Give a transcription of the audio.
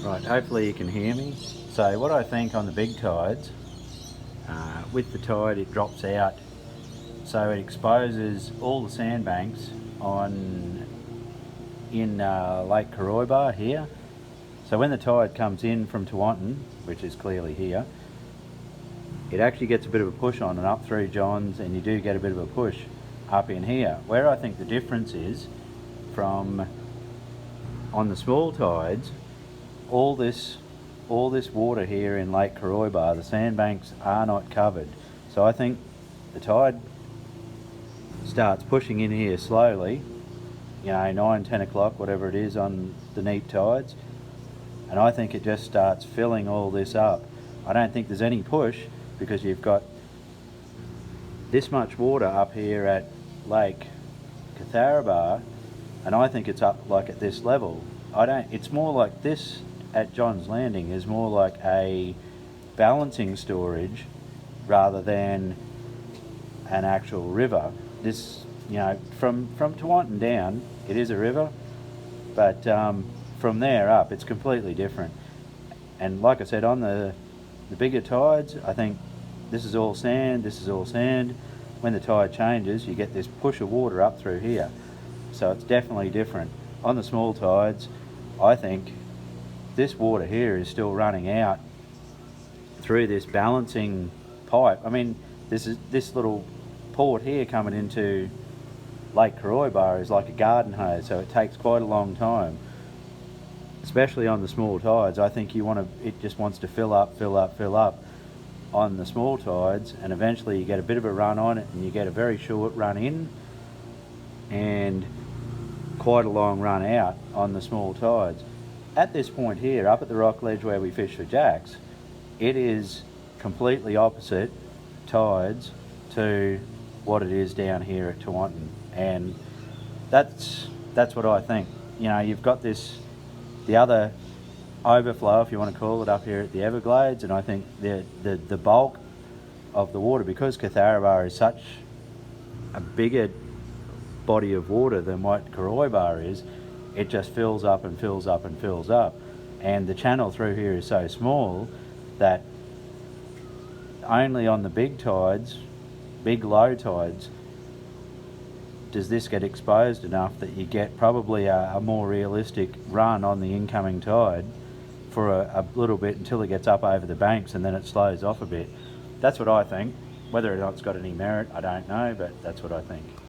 Right, hopefully you can hear me. So what I think on the big tides, with the tide it drops out, so it exposes all the sandbanks on in Lake Kariba here. So when the tide comes in from Tewantin, which is clearly here, it actually gets a bit of a push on and up through Johns, and you do get a bit of a push up in here. Where I think the difference is from on the small tides, all this water here in Lake Kariba, the sandbanks are not covered. So I think the tide starts pushing in here slowly, 9, 10 o'clock, whatever it is on the neap tides, and I think it just starts filling all this up. I don't think there's any push because you've got this much water up here at Lake Kariba, and I think it's up like at this level. It's more like this at John's Landing is more like a balancing storage rather than an actual river. This, from Tewantin down, it is a river, but from there up, it's completely different. And like I said, on the bigger tides, I think this is all sand, this is all sand. When the tide changes, you get this push of water up through here. So it's definitely different. On the small tides, I think this water here is still running out through this balancing pipe. I mean, this little port here coming into Lake Kariba is like a garden hose, so it takes quite a long time, especially on the small tides. I think it just wants to fill up on the small tides, and eventually you get a bit of a run on it and you get a very short run in and quite a long run out on the small tides. At this point here, up at the Rockledge where we fish for jacks, it is completely opposite tides to what it is down here at Tewantin, and that's what I think. You've got the other overflow, if you want to call it, up here at the Everglades, and I think the bulk of the water, because Kariba is such a bigger body of water than what Kariba is, it just fills up and fills up and fills up, and the channel through here is so small that only on the big tides, big low tides, does this get exposed enough that you get probably a more realistic run on the incoming tide for a little bit until it gets up over the banks, and then it slows off a bit. That's what I think. Whether or not it's got any merit, I don't know, but that's what I think.